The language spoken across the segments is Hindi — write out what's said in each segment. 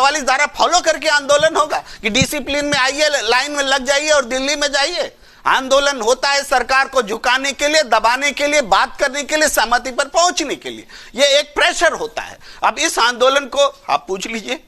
44 धारा फॉलो करके आंदोलन होगा कि डिसिप्लिन में आइए, लाइन में लग जाइए और दिल्ली में जाइए। आंदोलन होता है सरकार को झुकाने के लिए, दबाने के लिए, बात करने के लिए, सहमति पर पहुंचने के लिए। ये एक प्रेशर होता है। अब इस आंदोलन को आप पूछ लीजिए,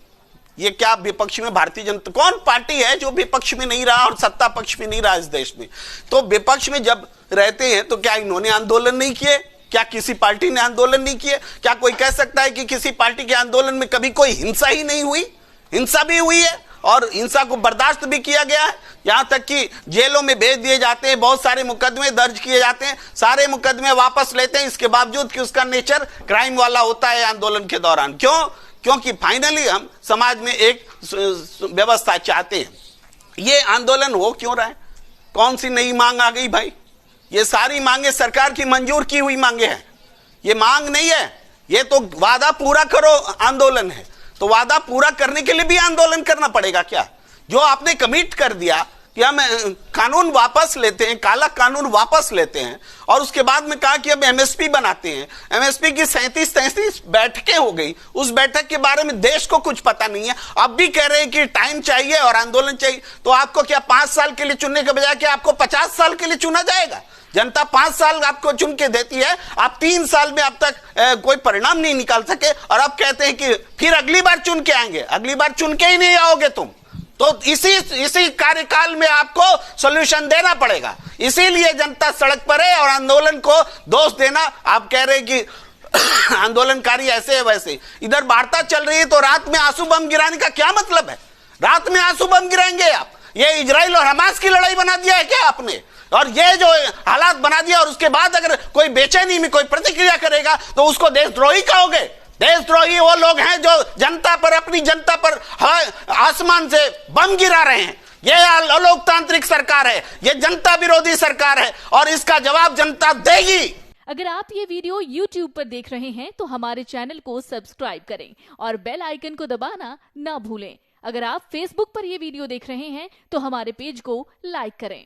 ये क्या विपक्ष में भारतीय जनता, कौन पार्टी है जो विपक्ष में नहीं रहा और सत्ता पक्ष में नहीं रहा इस देश में? तो विपक्ष में जब रहते हैं तो क्या इन्होंने आंदोलन नहीं किए? क्या किसी पार्टी ने आंदोलन नहीं किए? क्या कोई कह सकता है कि किसी पार्टी के आंदोलन में कभी कोई हिंसा ही नहीं हुई? हिंसा भी हुई है और हिंसा को बर्दाश्त भी किया गया है। यहां तक कि जेलों में भेज दिए जाते हैं, बहुत सारे मुकदमे दर्ज किए जाते हैं, सारे मुकदमे वापस लेते हैं, इसके बावजूद कि उसका नेचर क्राइम वाला होता है आंदोलन के दौरान। क्यों? क्योंकि फाइनली हम समाज में एक व्यवस्था चाहते हैं। ये आंदोलन हो क्यों रहा है? कौन सी नई मांग आ गई भाई? ये सारी मांगे सरकार की मंजूर की हुई मांगे हैं। ये मांग नहीं है, ये तो वादा पूरा करो आंदोलन है। तो वादा पूरा करने के लिए भी आंदोलन करना पड़ेगा क्या? जो आपने कमिट कर दिया कि हम कानून वापस लेते हैं, काला कानून वापस लेते हैं, और उसके बाद में कहा कि अब एमएसपी बनाते हैं। एमएसपी की 37 बैठकें हो गई, उस बैठक के बारे में देश को कुछ पता नहीं है। अब भी कह रहे हैं कि टाइम चाहिए और आंदोलन चाहिए। तो आपको क्या 5 साल के लिए चुनने के बजाय क्या आपको 50 साल के लिए चुना जाएगा? जनता 5 साल आपको चुन के देती है, आप 3 साल में अब तक कोई परिणाम नहीं निकाल सके, और अब कहते हैं कि फिर अगली बार चुन के आएंगे। अगली बार चुन के ही नहीं आओगे तुम। तो इसी कार्यकाल में आपको सॉल्यूशन देना पड़ेगा। इसीलिए जनता सड़क पर है और आंदोलन को दोष देना, आप कह रहे हैं कि आंदोलनकारी ऐसे है वैसे। इधर वार्ता चल रही है तो रात में आंसू बम गिराने का क्या मतलब है? रात में आंसू बम गिराएंगे आप? ये इजराइल और हमास की लड़ाई बना दिया है क्या आपने? और ये जो हालात बना दिया, और उसके बाद अगर कोई बेचैनी में कोई प्रतिक्रिया करेगा तो उसको देशद्रोही कहोगे? देशद्रोही वो लोग हैं जो जनता पर, अपनी जनता पर आसमान से बम गिरा रहे हैं। ये अलोकतांत्रिक सरकार है, ये जनता विरोधी सरकार है, और इसका जवाब जनता देगी। अगर आप ये वीडियो YouTube पर देख रहे हैं तो हमारे चैनल को सब्सक्राइब करें और बेल आइकन को दबाना ना भूलें। अगर आप Facebook पर ये वीडियो देख रहे हैं तो हमारे पेज को लाइक करें।